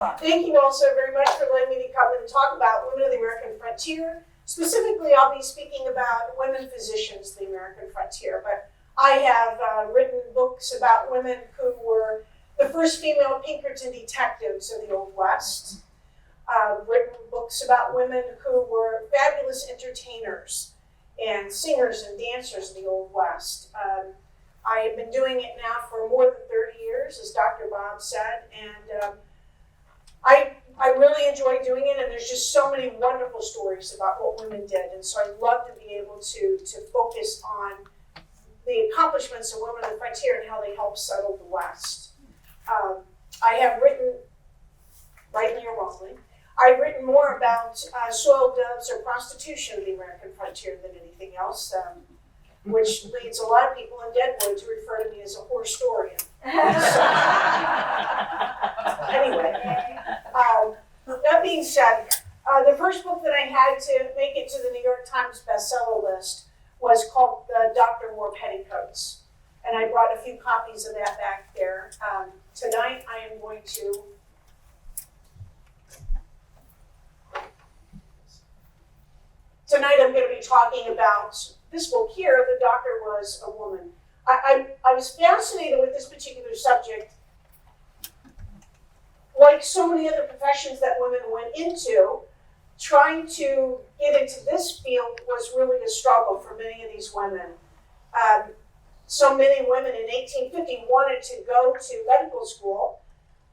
Thank you all so very much for letting me come and talk about women of the American frontier. Specifically, I'll be speaking about women physicians of the American frontier, but I have written books about women who were the first female Pinkerton detectives of the Old West. Written books about women who were fabulous entertainers and singers and dancers of the Old West. I have been doing it now for more than 30 years, as Dr. Bob said, and I really enjoy doing it, and there's just so many wonderful stories about what women did, and so I'd love to be able to focus on the accomplishments of women of the frontier and how they helped settle the West. I have written, rightly or wrongly, I've written more about soiled doves or prostitution of the American frontier than anything else, which leads a lot of people in Deadwood to refer to me as a historian. Anyway, that being said, the first book that I had to make it to the New York Times bestseller list was called Dr. Wore Petticoats, and I brought a few copies of that back there. Tonight I am going to be talking about this book here, The Doctor Was a Woman. I was fascinated with this particular subject. Like so many other professions that women went into, trying to get into this field was really a struggle for many of these women. So many women in 1850 wanted to go to medical school,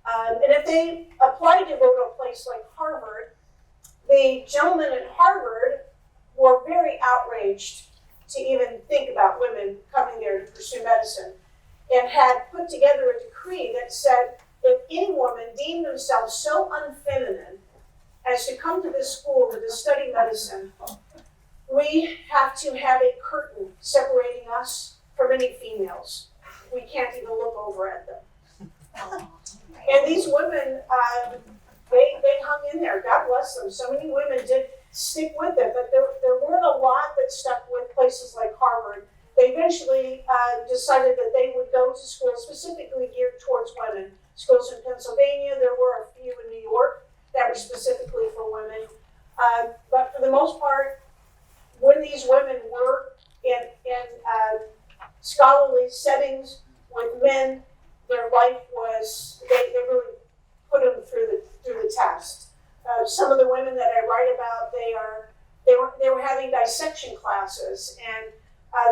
and if they applied to go to a place like Harvard, the gentlemen at Harvard were very outraged to even think about women coming there to pursue medicine, and had put together a decree that said if any woman deemed themselves so unfeminine as to come to this school to study medicine, we have to have a curtain separating us from any females. We can't even look over at them. And these women, they hung in there. God bless them. So many women did stick with it, but there weren't a lot that stuck with places like Harvard. They eventually decided that they would go to schools specifically geared towards women. Schools in Pennsylvania, there were a few in New York that were specifically for women. But for the most part, when these women were in scholarly settings with men, their life was, they really put them through the test. Some of the women that I write about, they were having dissection classes, and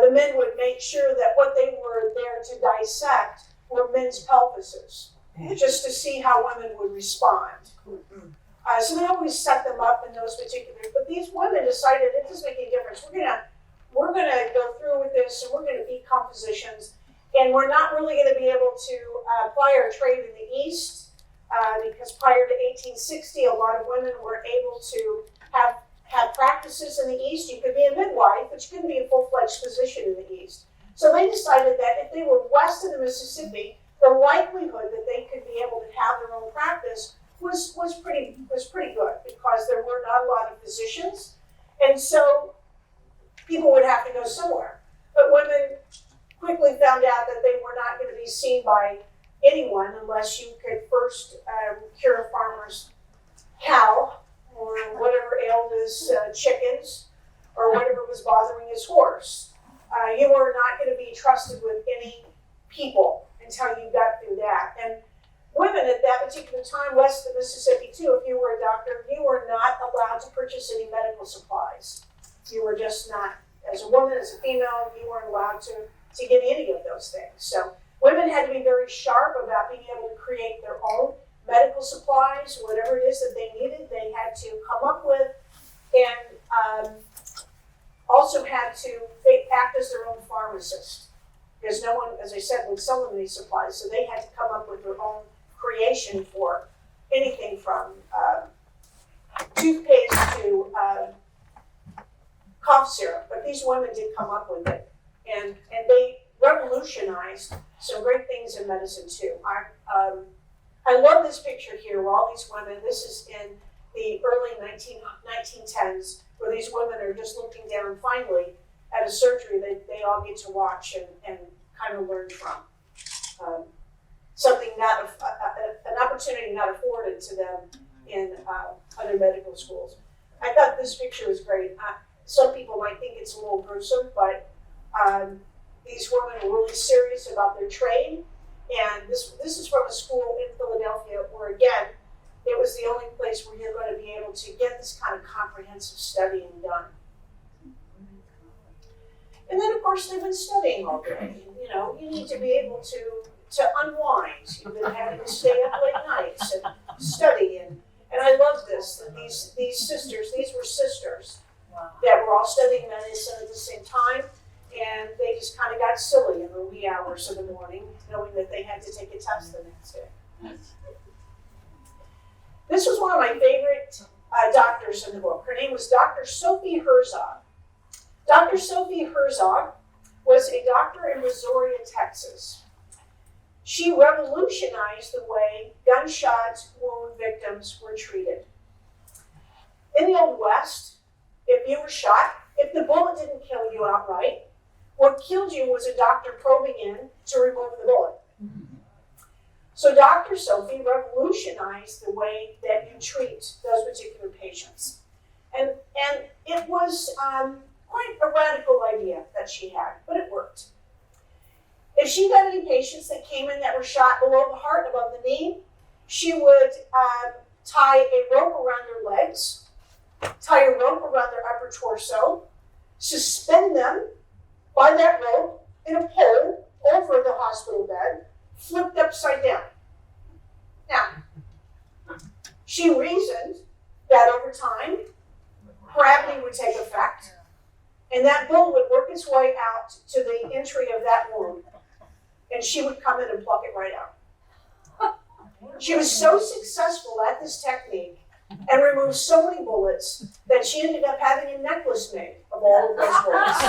the men would make sure that what they were there to dissect were men's pelvises, just to see how women would respond. So they always set them up in those particulars. But these women decided it doesn't make any difference. We're gonna go through with this, and we're gonna become physicians, and we're not really gonna be able to apply our trade in the East. Because prior to 1860, a lot of women were able to have practices in the East. You could be a midwife, but you couldn't be a full-fledged physician in the East. So they decided that if they were west of the Mississippi, the likelihood that they could be able to have their own practice was pretty good, because there were not a lot of physicians, and so people would have to go somewhere. But women quickly found out that they were not going to be seen by anyone unless you could first cure a farmer's cow, or whatever ailed his chickens, or whatever was bothering his horse. You were not going to be trusted with any people until you got through that. And women at that particular time, west of the Mississippi too, if you were a doctor, you were not allowed to purchase any medical supplies. You were just not, as a woman, as a female, you weren't allowed to get any of those things. So women had to be very sharp about being able to create their own medical supplies, whatever it is that they needed, they had to come up with, and also had to act as their own pharmacist, because no one, as I said, would sell them these supplies, so they had to come up with their own creation for anything from toothpaste to cough syrup. But these women did come up with it, and they revolutionized some great things in medicine too. I love this picture here where all these women, this is in the early 1910s, where these women are just looking down finally at a surgery that they all get to watch and kind of learn from. something an opportunity not afforded to them in other medical schools. I thought this picture was great. Some people might think it's a little gruesome, but these women were really serious about their trade. And this is from a school in Philadelphia where, again, it was the only place where you're going to be able to get this kind of comprehensive studying done. And then, of course, they've been studying all day. You know, you need to be able to unwind. You've been having to stay up late nights and study. And I love this, that these sisters, these were sisters that were all studying medicine at the same time. And they just kind of got silly in the wee hours of the morning, knowing that they had to take a test the next day. This was one of my favorite doctors in the book. Her name was Dr. Sophie Herzog. Dr. Sophie Herzog was a doctor in Brazoria, Texas. She revolutionized the way gunshot wound victims were treated. In the Old West, if you were shot, if the bullet didn't kill you outright, what killed you was a doctor probing in to remove the bullet. So Dr. Sophie revolutionized the way that you treat those particular patients. And it was quite a radical idea that she had, but it worked. If she got any patients that came in that were shot below the heart, above the knee, she would tie a rope around their legs, tie a rope around their upper torso, suspend them by that rope in a pole over the hospital bed, flipped upside down. Now, she reasoned that over time, gravity would take effect, and that bullet would work its way out to the entry of that wound, and she would come in and pluck it right out. She was so successful at this technique and removed so many bullets that she ended up having a necklace made of all of those bullets.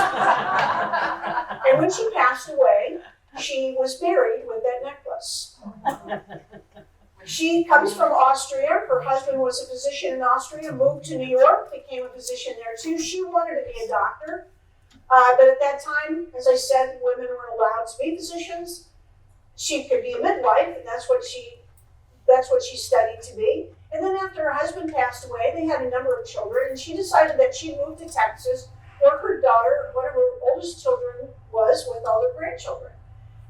And when she passed away, she was buried with that necklace. She comes from Austria. Her husband was a physician in Austria, moved to New York, became a physician there too. She wanted to be a doctor, but at that time, as I said, women weren't allowed to be physicians. She could be a midwife, and that's what she studied to be. And then after her husband passed away, they had a number of children, and she decided that she'd move to Texas, where her daughter, one of her oldest children, was with all their grandchildren.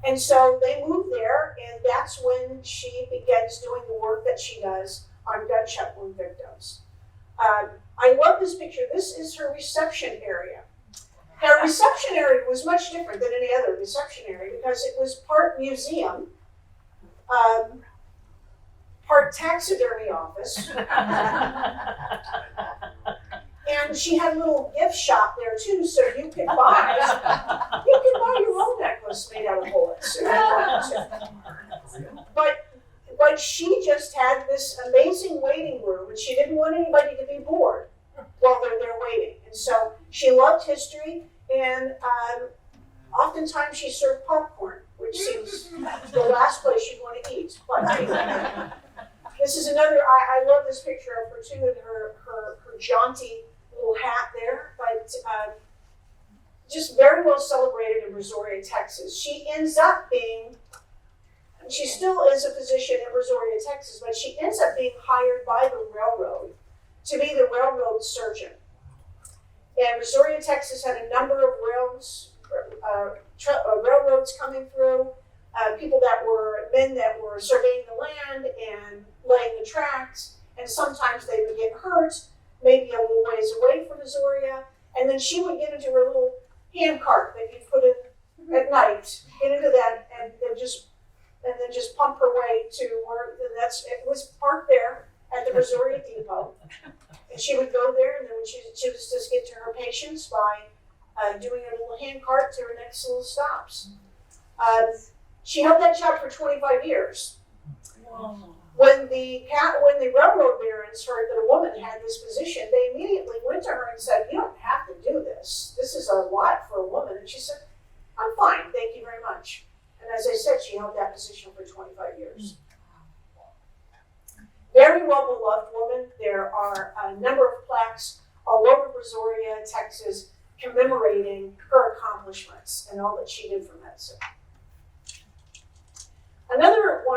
And so they moved there, and that's when she begins doing the work that she does on gunshot wound victims. I love this picture. This is her reception area. Her reception area was much different than any other reception area because it was part museum, part taxidermy office, and she had a little gift shop there too, so you could buy your own necklace made out of bullets if you wanted to. But she just had this amazing waiting room, and she didn't want anybody to be bored while they're there waiting. And so she loved history, and oftentimes she served popcorn, which seems the last place you'd want to eat. But anyway, this is another, I love this picture of her too, and her jaunty little hat there, but just very well celebrated in Brazoria, Texas. She ends up being, she still is a physician in Brazoria, Texas, but she ends up being hired by the railroad to be the railroad surgeon. And Brazoria, Texas had a number of railroads coming through, men that were surveying the land and laying the tracks, and sometimes they would get hurt, maybe a little ways away from Brazoria, and then she would get into her little hand cart that you put in at night, get into that, and then just pump her way to where it was parked there at the Brazoria depot. And she would go there, and then she would just get to her patients by doing her little hand cart to her next little stops. She held that job for 25 years. Wow. When the railroad barons heard that a woman had this position, they immediately went to her and said, "You don't have to do this. This is a lot for a woman." And she said, "I'm fine, thank you very much." And as I said, she held that position for 25 years. Very well beloved woman. There are a number of plaques all over Brazoria, Texas, commemorating her accomplishments and all that she did for medicine. Another one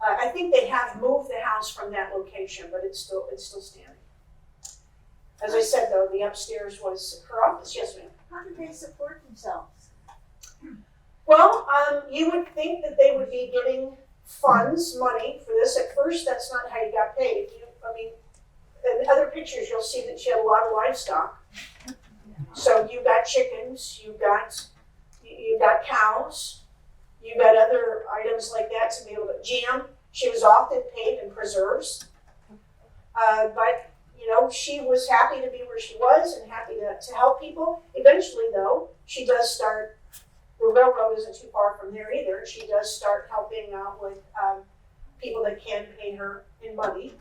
I think they have moved the house from that location, but it's still standing. As I said, though, the upstairs was her office. Yes, ma'am. How do they support themselves? Well, you would think that they would be getting money for this. At first, that's not how you got paid. In other pictures, you'll see that she had a lot of livestock. So you got chickens, you got cows, you got other items like that to be able to jam. She was often paid in preserves, but she was happy to be where she was and happy to help people. Eventually, though, she does start. The railroad isn't too far from there either. She does start helping out with people that can pay her in money,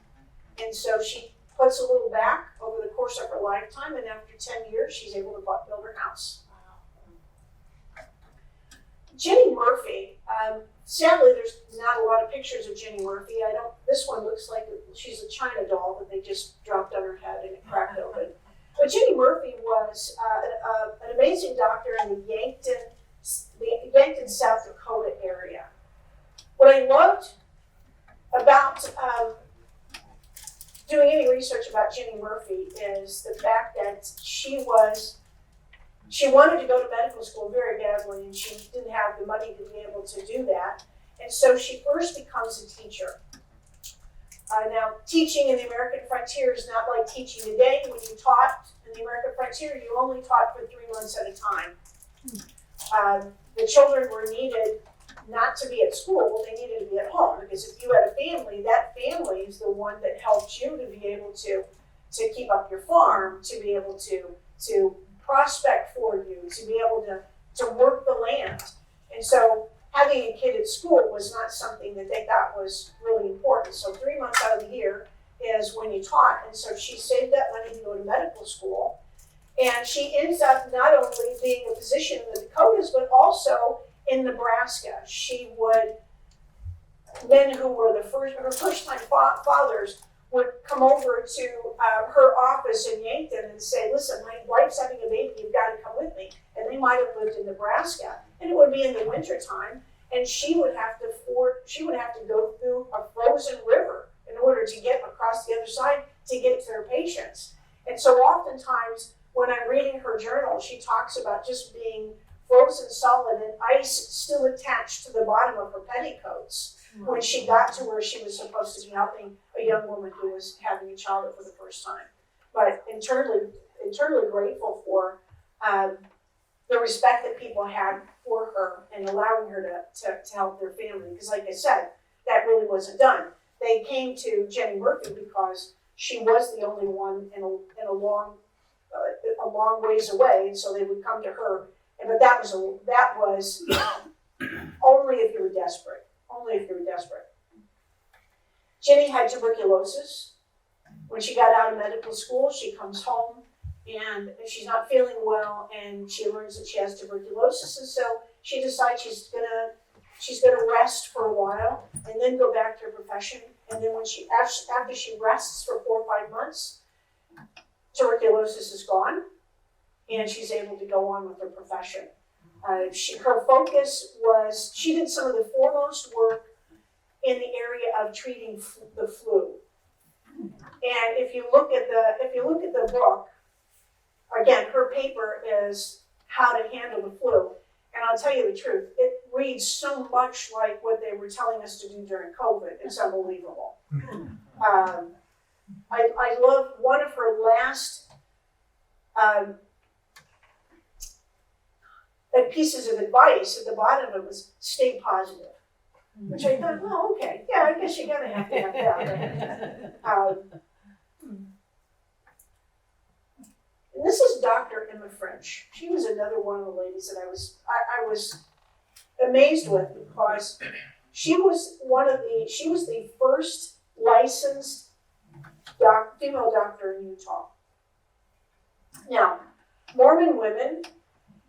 and so she puts a little back over the course of her lifetime, and after 10 years, she's able to build her house. Jenny Murphy, sadly, there's not a lot of pictures of Jenny Murphy. This one looks like she's a China doll that they just dropped on her head and it cracked open. But Jenny Murphy was an amazing doctor in the Yankton, South Dakota area. What I loved about doing any research about Jenny Murphy is the fact that she wanted to go to medical school very badly, and she didn't have the money to be able to do that. And so she first becomes a teacher. Now, teaching in the American frontier is not like teaching today. When you taught in the American frontier, you only taught for 3 months at a time. The children were needed not to be at school, they needed to be at home, because if you had a family, that family is the one that helped you to be able to keep up your farm, to be able to prospect for you, to be able to work the land. And so having a kid at school was not something that they thought was really important. So 3 months out of the year is when you taught. And so she saved that money to go to medical school. And she ends up not only being a physician in the Dakotas, but also in Nebraska. Men who were her first-time fathers would come over to her office in Yankton and say, listen, my wife's having a baby, you've got to come with me. And they might have lived in Nebraska. And it would be in the wintertime, and she would have to go through a frozen river in order to get across the other side to get to her patients. And so oftentimes, when I'm reading her journal, she talks about just being frozen solid and ice still attached to the bottom of her petticoats when she got to where she was supposed to be helping a young woman who was having a child for the first time. But internally grateful for the respect that people had for her and allowing her to help their family. Because like I said, that really wasn't done. They came to Jenny Murphy because she was the only one in a long ways away, and so they would come to her. But that was only if you were desperate. Only if you were desperate. Jenny had tuberculosis. When she got out of medical school, she comes home and she's not feeling well, and she learns that she has tuberculosis, and so she decides she's gonna rest for a while and then go back to her profession. And then after she rests for 4 or 5 months, tuberculosis is gone, and she's able to go on with her profession. Her focus was, she did some of the foremost work in the area of treating the flu. And if you look at the book, again, her paper is How to Handle the Flu. And I'll tell you the truth, it reads so much like what they were telling us to do during COVID. It's unbelievable. I love one of her last pieces of advice at the bottom of it was stay positive, which I thought, oh, okay, yeah, I guess you're gonna have to have that. Right? And this is Dr. Emma French. She was another one of the ladies that I was amazed with, because she was the first licensed female doctor in Utah. Now, Mormon women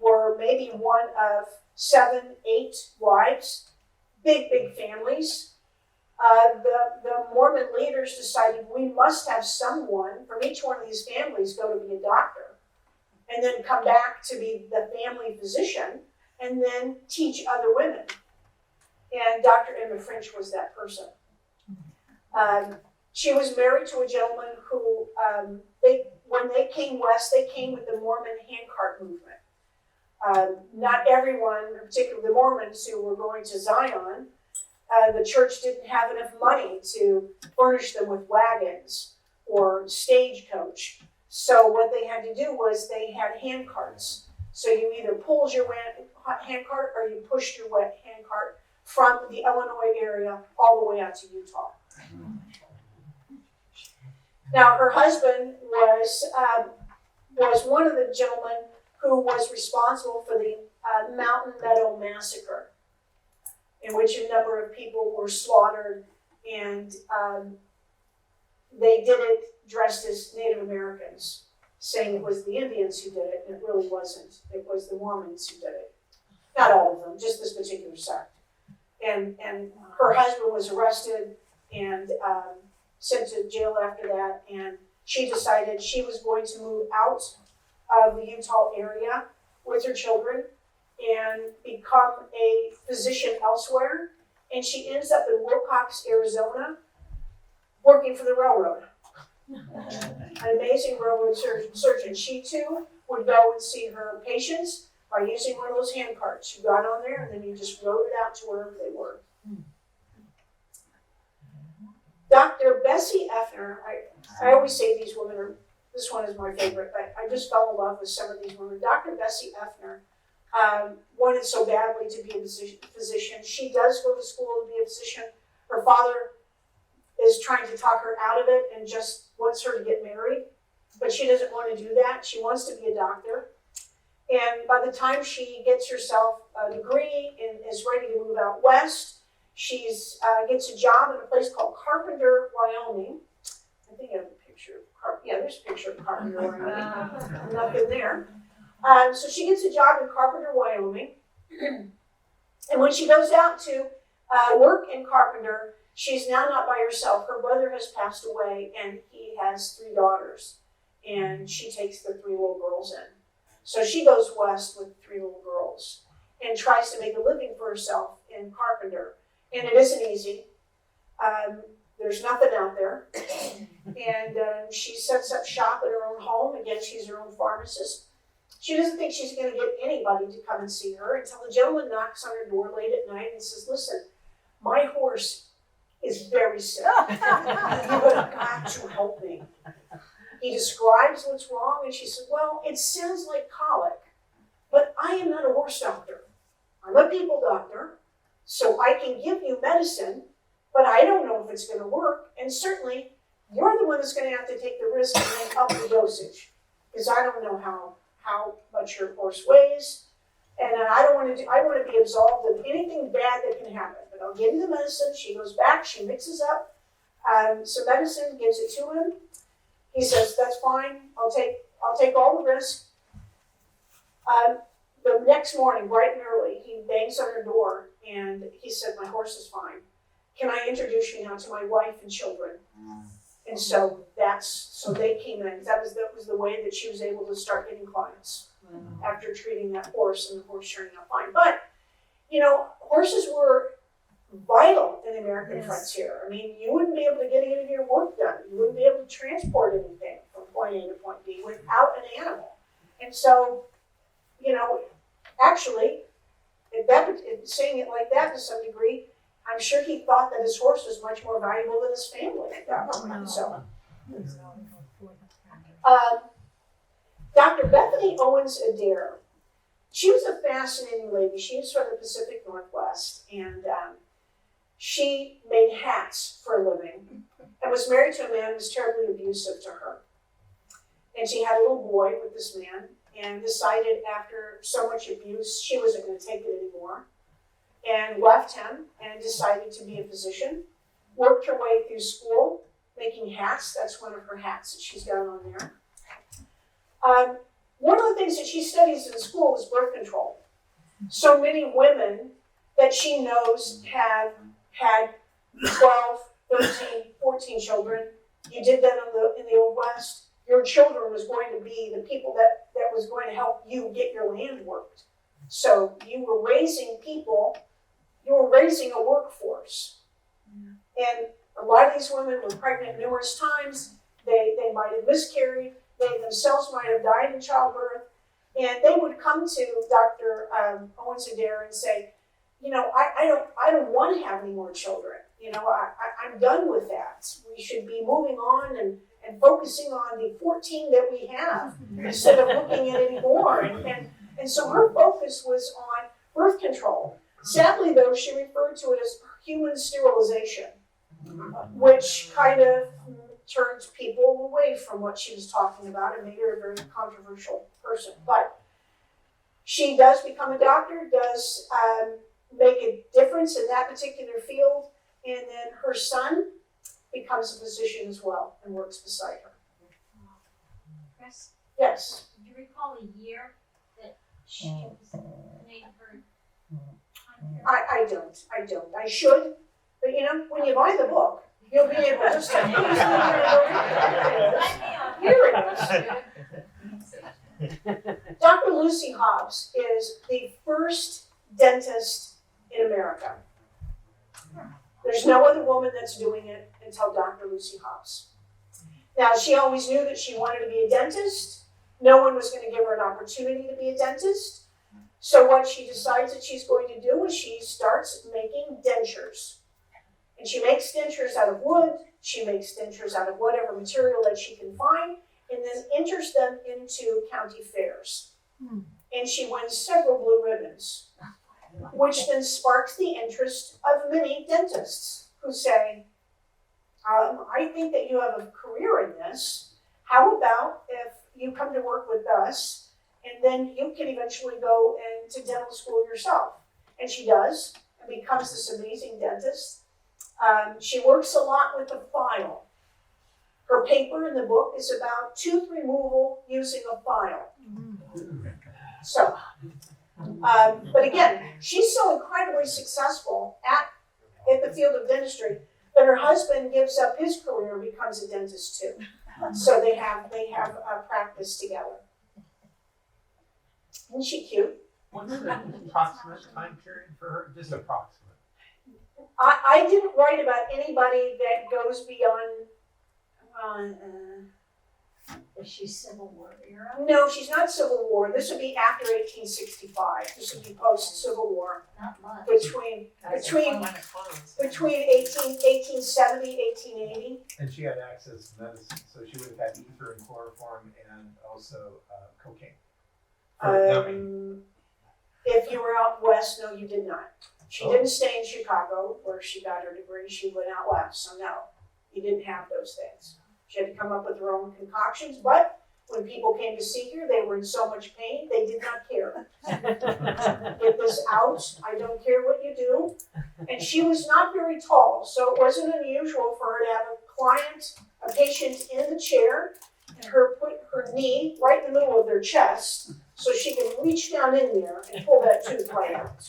were maybe one of 7, 8 wives, big families. The Mormon leaders decided we must have someone from each one of these families go to be a doctor, and then come back to be the family physician, and then teach other women. And Dr. Emma French was that person. She was married to a gentleman who, when they came west, they came with the Mormon handcart movement. Not everyone, particularly the Mormons who were going to Zion, the church didn't have enough money to furnish them with wagons or stagecoach. So what they had to do was they had handcarts. So you either pulled your handcart or you pushed your handcart from the Illinois area all the way out to Utah. Now her husband was one of the gentlemen who was responsible for the Mountain Meadow Massacre, in which a number of people were slaughtered, and they did it dressed as Native Americans, saying it was the Indians who did it, and it really wasn't. It was the Mormons who did it. Not all of them, just this particular sect. And her husband was arrested and sent to jail after that, and she decided she was going to move out of the Utah area with her children and become a physician elsewhere. And she ends up in Wilcox, Arizona, working for the railroad. An amazing railroad surgeon. She too would go and see her patients by using one of those hand carts. You got on there and then you just rode it out to wherever they were. Dr. Bessie Effner, I always say these women are, this one is my favorite, but I just fell in love with some of these women. Dr. Bessie Effner wanted so badly to be a physician. She does go to school to be a physician. Her father is trying to talk her out of it and just wants her to get married, but she doesn't want to do that. She wants to be a doctor. And by the time she gets herself a degree and is ready to move out west, she gets a job in a place called Carpenter, Wyoming. I think I have a picture of there's a picture of Carpenter, Wyoming. Nothing there. So she gets a job in Carpenter, Wyoming. And when she goes out to work in Carpenter, she's now not by herself. Her brother has passed away and he has 3 daughters. And she takes the 3 little girls in. So she goes west with 3 little girls and tries to make a living for herself in Carpenter. And it isn't easy. There's nothing out there. And she sets up shop at her own home. Again, she's her own pharmacist. She doesn't think she's going to get anybody to come and see her until the gentleman knocks on her door late at night and says, "Listen, my horse is very sick. You've got to help me." He describes what's wrong, and she said, "Well, it sounds like colic, but I am not a horse doctor. I'm a people doctor, so I can give you medicine, but I don't know if it's going to work, and certainly you're the one that's going to have to take the risk and then up the dosage, because I don't know how much your horse weighs, and I want to be absolved of anything bad that can happen, but I'll give you the medicine." She goes back, she mixes up some medicine, gives it to him. He says, "That's fine, I'll take all the risk." The next morning, bright and early, he bangs on her door and he said, "My horse is fine. Can I introduce you now to my wife and children?" And so they came in. That was the way that she was able to start getting clients after treating that horse and the horse turning out fine. But, horses were vital in the American frontier. I mean, you wouldn't be able to get any of your work done. You wouldn't be able to transport anything from point A to point B without an animal. And so, actually, saying it like that to some degree, I'm sure he thought that his horse was much more valuable than his family at that moment. So, Dr. Bethany Owens Adair, she was a fascinating lady. She was from the Pacific Northwest, and she made hats for a living and was married to a man who was terribly abusive to her. And she had a little boy with this man and decided after so much abuse she wasn't going to take it anymore and left him and decided to be a physician. Worked her way through school making hats. That's one of her hats that she's got on there. One of the things that she studies in school is birth control. So many women that she knows have had 12, 13, 14 children. You did that in the Old West. Your children was going to be the people that was going to help you get your land worked. So you were raising people, you were raising a workforce. And A lot of these women were pregnant numerous times. They might have miscarried. They themselves might have died in childbirth. And they would come to Dr. Owens Adair and say, I don't want to have any more children. I'm done with that. We should be moving on and focusing on the 14 that we have instead of looking at any more. And so her focus was on birth control. Sadly, though, she referred to it as human sterilization, which kind of turned people away from what she was talking about and made her a very controversial person. But she does become a doctor, does make a difference in that particular field, and then her son becomes a physician as well and works beside her. Chris, Yes. do you recall a year that she was made her time period? I don't. I should, but when you buy the book, you'll be able just to here it is. Dr. Lucy Hobbs is the first dentist in America. There's no other woman that's doing it until Dr. Lucy Hobbs. Now, she always knew that she wanted to be a dentist. No one was going to give her an opportunity to be a dentist. So what she decides that she's going to do is she starts making dentures. And she makes dentures out of wood. She makes dentures out of whatever material that she can find, and then enters them into county fairs. And she wins several blue ribbons, which then sparks the interest of many dentists who say, I think that you have a career in this. How about if you come to work with us, and then you can eventually go into dental school yourself? And she does, and becomes this amazing dentist. She works a lot with the file. Her paper in the book is about tooth removal using a file. So, but again, she's so incredibly successful at the field of dentistry that her husband gives up his career and becomes a dentist too. So they have a practice together. Isn't she cute? What's the approximate time period for her? Just approximate. I didn't write about anybody that goes beyond. Was she Civil War era? No, she's not Civil War. This would be after 1865. This would be post-Civil War. Not much. Between 1870, 1880. And she had access to medicine, so she would have had ether and chloroform and also cocaine. If you were out west, no, you did not. She didn't stay in Chicago where she got her degree. She went out west, so no, you didn't have those things. She had to come up with her own concoctions, but when people came to see her, they were in so much pain, they did not care. Get this out, I don't care what you do. And she was not very tall, so it wasn't unusual for her to have a patient in the chair, and her put her knee right in the middle of their chest, so she could reach down in there and pull that tooth right out.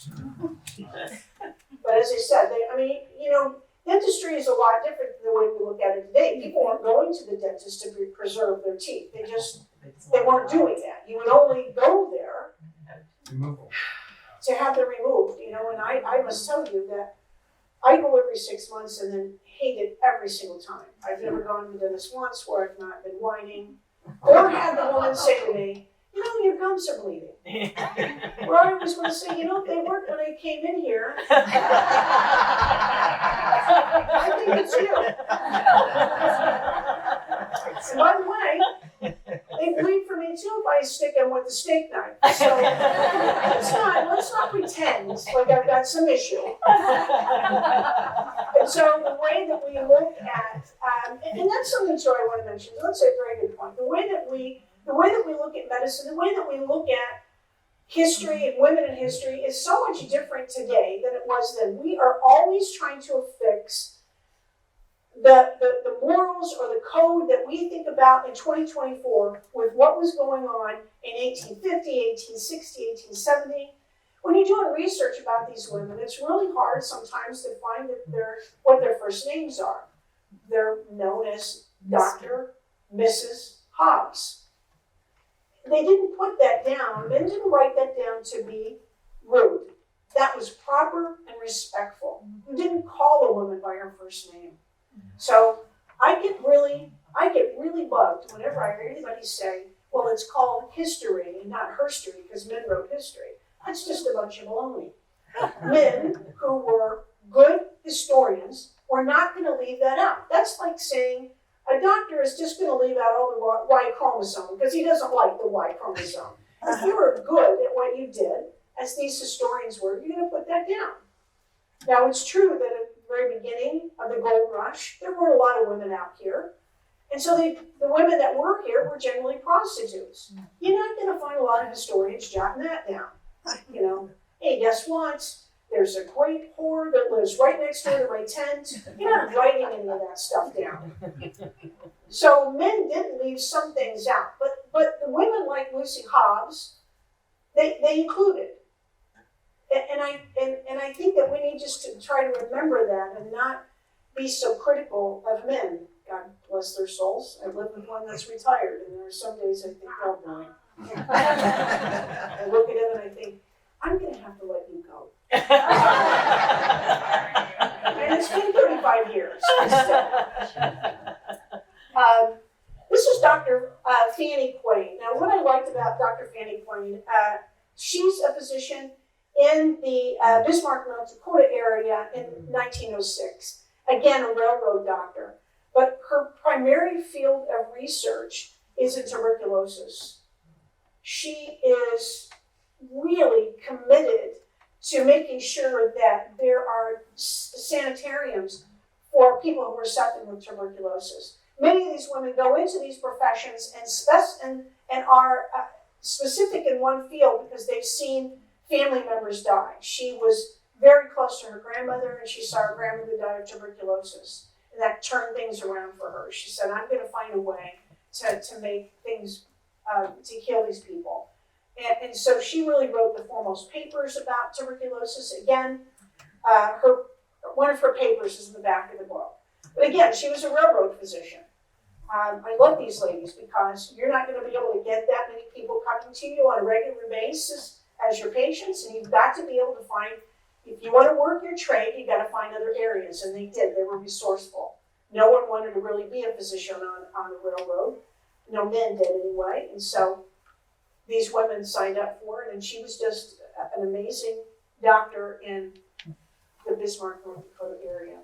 But as I said, dentistry is a lot different than the way we look at it today. People weren't going to the dentist to preserve their teeth. They weren't doing that. You would only go there to have them removed. And I must tell you that I go every 6 months and then hate it every single time. I've never gone to the dentist once where I've not been whining or had the woman say to me, your gums are bleeding. Or I was going to say, they weren't when I came in here. I think it's you. And by the way, they bleed for me too if I stick them with a steak knife. So let's not pretend like I've got some issue. And so the way that we look at, and that's something, Joy, I want to mention. That's a very good point. The way that we look at medicine, the way that we look at history and women in history is so much different today than it was then. We are always trying to affix the morals or the code that we think about in 2024 with what was going on in 1850, 1860, 1870. When you're doing research about these women, it's really hard sometimes to find what their first names are. They're known as Dr., Mrs. Hobbs. They didn't put that down. They didn't write that down to be rude. That was proper and respectful. You didn't call a woman by her first name. So I get really bugged whenever I hear anybody say, well, it's called history and not herstory because men wrote history. That's just a bunch of baloney. Men who were good historians were not going to leave that out. That's like saying a doctor is just going to leave out all the Y chromosome because he doesn't like the Y chromosome. If you were good at what you did, as these historians were, you're going to put that down. Now, it's true that at the very beginning of the gold rush, there were a lot of women out here. And so the women that were here were generally prostitutes. You're not going to find a lot of historians jotting that down. You know, hey, guess what? There's a great whore that lives right next door to my tent. You're not writing any of that stuff down. So men did leave some things out. But the women like Lucy Hobbs, they included. And I think that we need just to try to remember that and not be so critical of men. God bless their souls. I live with one that's retired, and there are some days I think, oh boy. I look at him and I think, I'm going to have to let you go. And it's been 35 years. This is Dr. Fanny Quain. Now, what I liked about Dr. Fanny Quain, she's a physician in the Bismarck, North Dakota area in 1906. Again, a railroad doctor. But her primary field of research is in tuberculosis. She is really committed to making sure that there are sanitariums for people who are suffering with tuberculosis. Many of these women go into these professions and are specific in one field because they've seen family members die. She was very close to her grandmother, and she saw her grandmother die of tuberculosis. And that turned things around for her. She said, I'm going to find a way to make things, to heal these people. And so she really wrote the foremost papers about tuberculosis. Again, one of her papers is in the back of the book. But again, she was a railroad physician. I love these ladies because you're not going to be able to get that many people coming to you on a regular basis as your patients, and you've got to be able to find, if you want to work your trade, you've got to find other areas, and they did. They were resourceful. No one wanted to really be a physician on the railroad. No men did anyway, and so these women signed up for it, and she was just an amazing doctor in the Bismarck, North Dakota area.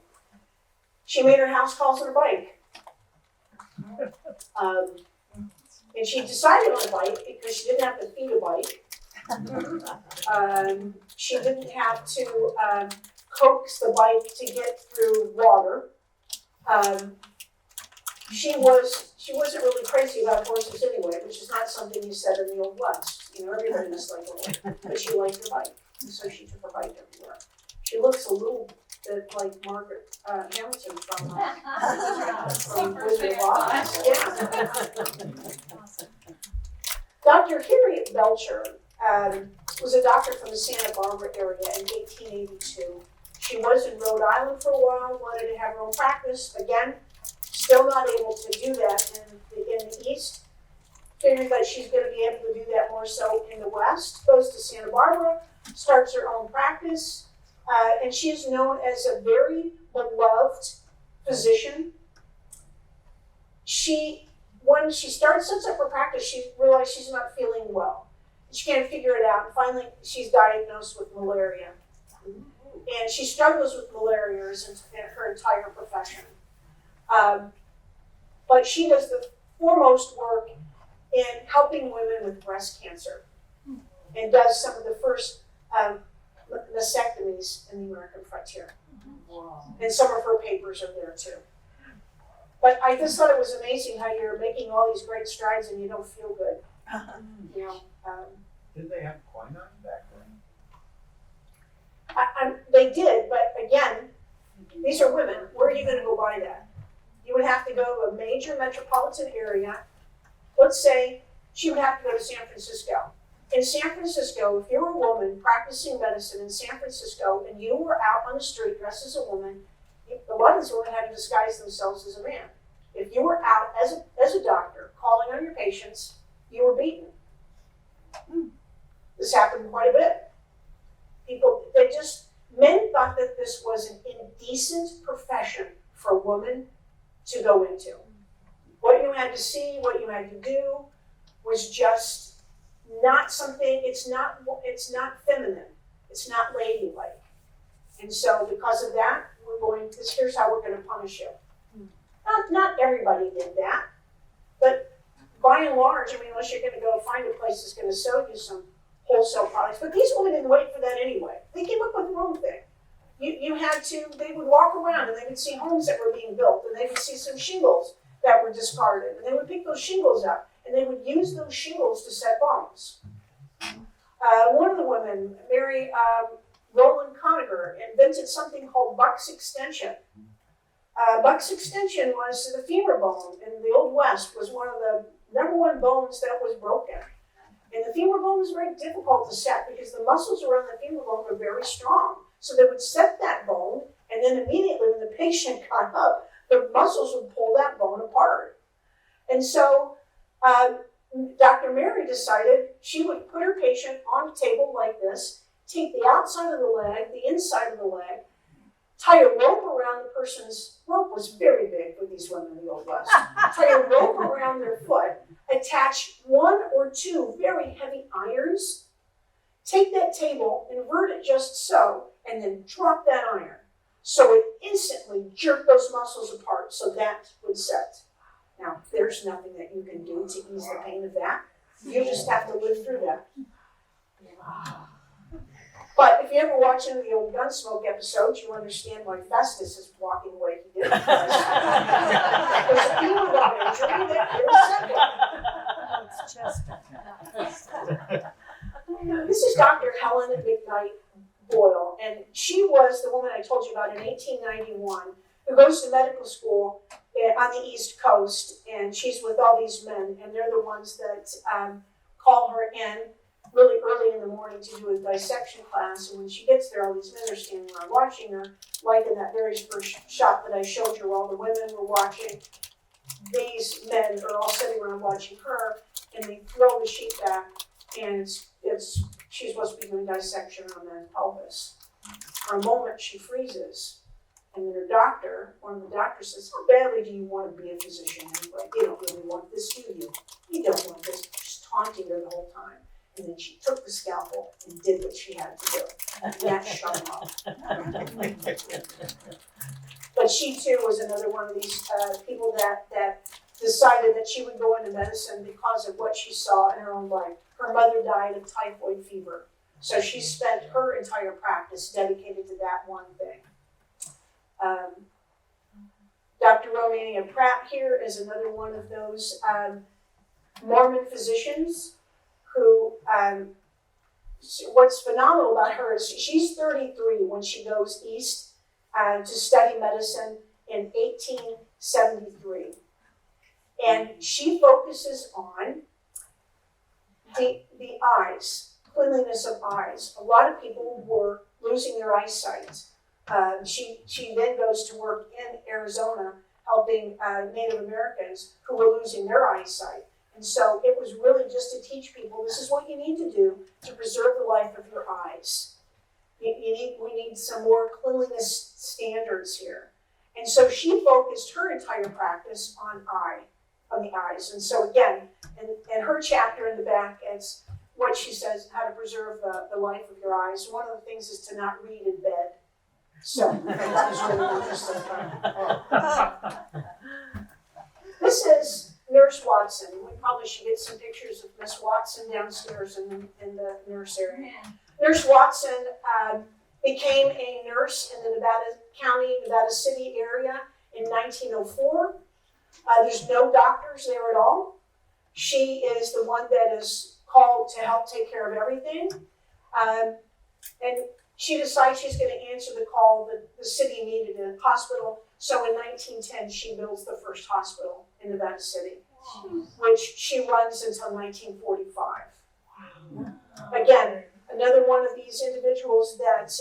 She made her house calls on a bike. And she decided on a bike because she didn't have to feed a bike. She didn't have to coax the bike to get through water. She wasn't really crazy about horses anyway, which is not something you said in the Old West. You know, everybody was like, oh, but she liked her bike, and so she took her bike everywhere. She looks a little bit like Margaret Hamilton from Wizard of Oz. Yeah. Dr. Harriet Belcher was a doctor from the Santa Barbara area in 1882. She was in Rhode Island for a while, wanted to have her own practice. Again, still not able to do that in the East. Figured that she's going to be able to do that more so in the West. Goes to Santa Barbara, starts her own practice, and she is known as a very beloved physician. When she sets up her practice, she realized she's not feeling well. She can't figure it out, and finally she's diagnosed with malaria. And she struggles with malaria her entire profession. But she does the foremost work in helping women with breast cancer and does some of the first mastectomies in the American frontier. Wow. And some of her papers are there too. But I just thought it was amazing how you're making all these great strides and you don't feel good. You know. Did they have quinine back then? They did, but again, these are women. Where are you going to go buy that? You would have to go to a major metropolitan area. Let's say she would have to go to San Francisco. In San Francisco, if you're a woman practicing medicine in San Francisco and you were out on the street dressed as a woman, a lot of these women had to disguise themselves as a man. If you were out as a doctor calling on your patients, you were beaten. This happened quite a bit. Men thought that this was an indecent profession for a woman to go into. What you had to see, what you had to do was just not something, it's not feminine, it's not ladylike. And so because of that, here's how we're gonna punish you. Not everybody did that, but by and large, I mean, unless you're gonna go find a place that's gonna sell you some wholesale products, but these women didn't wait for that anyway. They came up with their own thing. They would walk around and they would see homes that were being built, and they would see some shingles that were discarded, and they would pick those shingles up, and they would use those shingles to set bombs. One of the women, Mary Rowland Conager, invented something called Buck's extension. Buck's extension was the femur bone in the Old West, was one of the number one bones that was broken. And the femur bone was very difficult to set because the muscles around the femur bone were very strong. So they would set that bone, and then immediately when the patient got up, the muscles would pull that bone apart. And so Dr. Mary decided she would put her patient on a table like this, take the outside of the leg, the inside of the leg, tie a rope around the person's, rope was very big for these women in the Old West, tie a rope around their foot, attach one or two very heavy irons, take that table, invert it just so, and then drop that iron. So it instantly jerked those muscles apart so that would set. Now, there's nothing that you can do to ease the pain of that. You just have to live through that. But if you ever watch any of the old Gunsmoke episodes, you understand why Festus is walking the way he did. There's a femur bone injury that is simple. This is Dr. Helen McKnight Boyle, and she was the woman I told you about in 1891 who goes to medical school on the East Coast, and she's with all these men, and they're the ones that call her in really early in the morning to do a dissection class. And when she gets there, all these men are standing around watching her, like in that very first shot that I showed you while the women were watching. These men are all sitting around watching her, and they throw the sheet back, and she's supposed to be doing dissection on the pelvis. For a moment, she freezes. And then one of the doctors says, how badly do you want to be a physician anyway? You don't really want this, do you? You don't want this. Just taunting her the whole time. And then she took the scalpel and did what she had to do. And that shut him up. But she too was another one of these people that decided that she would go into medicine because of what she saw in her own life. Her mother died of typhoid fever. So she spent her entire practice dedicated to that one thing. Dr. Romania Pratt here is another one of those Mormon physicians who, what's phenomenal about her is she's 33 when she goes east to study medicine in 1873. And she focuses on the eyes, cleanliness of eyes. A lot of people were losing their eyesight. She then goes to work in Arizona helping Native Americans who were losing their eyesight. And so it was really just to teach people, this is what you need to do to preserve the life of your eyes. We need some more cleanliness standards here. And so she focused her entire practice on the eyes. And so again, in her chapter in the back, it's what she says, how to preserve the life of your eyes. One of the things is to not read in bed. So that was really interesting. This is Nurse Watson. We probably should get some pictures of Miss Watson downstairs in the nurse area. Nurse Watson became a nurse in the Nevada City area in 1904. There's no doctors there at all. She is the one that is called to help take care of everything. And she decides she's going to answer the call that the city needed a hospital. So in 1910, she builds the first hospital in Nevada City, which she runs until 1945. Again, another one of these individuals that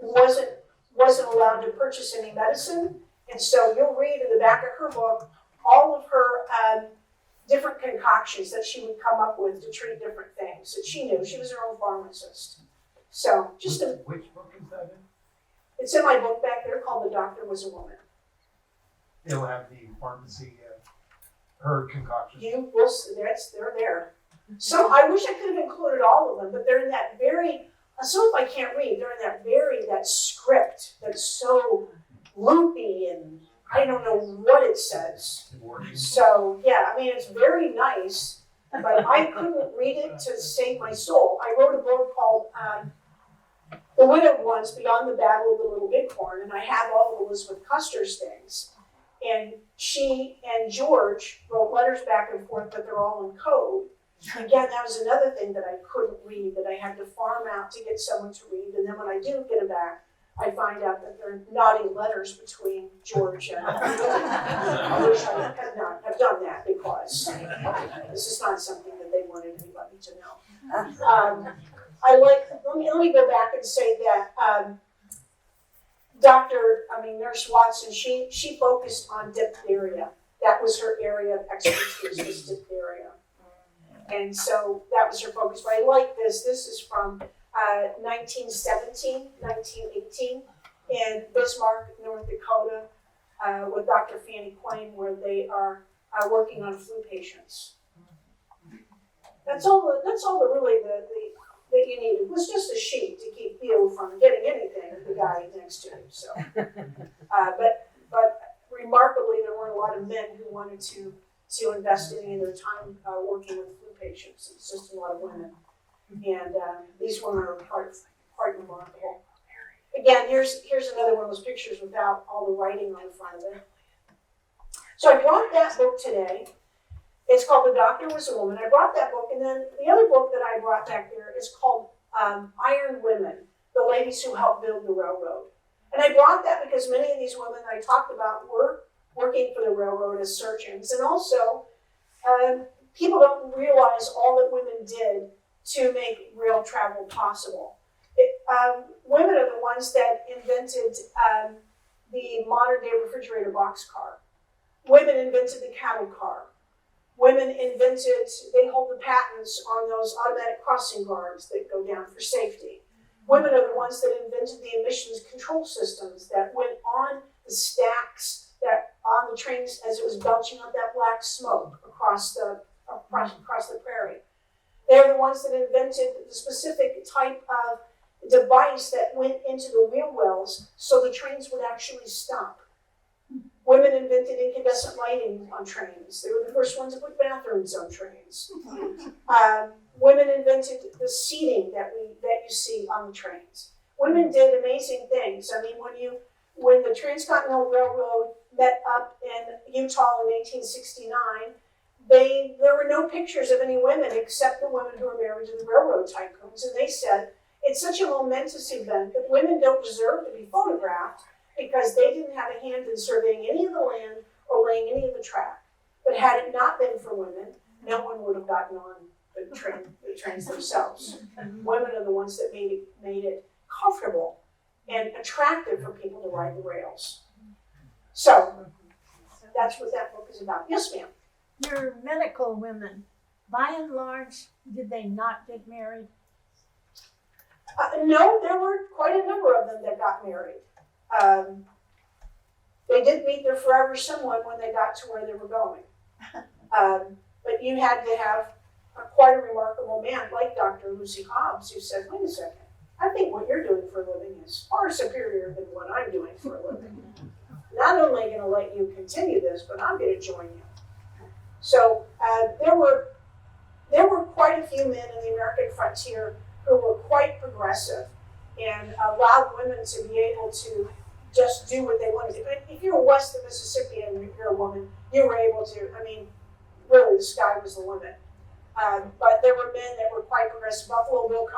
wasn't allowed to purchase any medicine. And so you'll read in the back of her book all of her different concoctions that she would come up with to treat different things that she knew. She was her own pharmacist. So Which book is that in? It's in my book back there called The Doctor Was a Woman. They'll have the pharmacy, her concoction. You will, they're there. So I wish I could have included all of them, but they're in that very, some of I can't read, they're in that script that's so loopy and I don't know what it says. So, yeah, I mean, it's very nice, but I couldn't read it to save my soul. I wrote a book called The Widowed Ones Beyond the Battle of the Little Bighorn, and I have all of Elizabeth Custer's things. And she and George wrote letters back and forth, but they're all in code. Again, that was another thing that I couldn't read, that I had to farm out to get someone to read. And then when I do get them back, I find out that they're naughty letters between George and I wish I had not have done that because this is not something that they wanted anybody to know. Let me go back and say that Nurse Watson, she focused on diphtheria. That was her area of expertise, was diphtheria. And so that was her focus. But I like this. This is from 1917, 1918 in Bismarck, North Dakota, with Dr. Fanny Quain, where they are working on flu patients. That's all that you needed. It was just a sheet to keep you from getting anything with the guy next to you. So, but remarkably, there weren't a lot of men who wanted to invest any of their time working with flu patients. It's just a lot of women. And these women are quite remarkable. Again, here's another one of those pictures without all the writing on the front of it. So I brought that book today. It's called The Doctor Was a Woman. I brought that book, and then the other book that I brought back there is called Iron Women, the ladies who helped build the railroad. And I brought that because many of these women I talked about were working for the railroad as surgeons, and also people don't realize all that women did to make rail travel possible. Women are the ones that invented the modern day refrigerator boxcar. Women invented the cattle car. Women they hold the patents on those automatic crossing guards that go down for safety. Women are the ones that invented the emissions control systems that went on the stacks that on the trains as it was belching up that black smoke across the prairie. They're the ones that invented the specific type of device that went into the wheel wells so the trains would actually stop. Women invented incandescent lighting on trains. They were the first ones to put bathrooms on trains. Women invented the seating that you see on the trains. Women did amazing things. I mean, when the Transcontinental Railroad met up in Utah in 1869, there were no pictures of any women except the women who were married to the railroad tycoons. And they said, it's such a momentous event that women don't deserve to be photographed because they didn't have a hand in surveying any of the land or laying any of the track. But had it not been for women, no one would have gotten on the trains themselves. Women are the ones that made it comfortable and attractive for people to ride the rails. So that's what that book is about. Yes, ma'am. Your medical women, by and large, did they not get married? No, there were quite a number of them that got married. They did meet their forever someone when they got to where they were going. But you had to have quite a remarkable man like Dr. Lucy Hobbs who said, wait a second, I think what you're doing for a living is far superior than what I'm doing for a living. Not only going to let you continue this, but I'm going to join you. So there were quite a few men in the American frontier who were quite progressive and allowed women to be able to just do what they wanted to. But if you're west of Mississippi and you're a woman, you were able to, really the sky was the limit. But there were men that were quite progressive. Buffalo Bill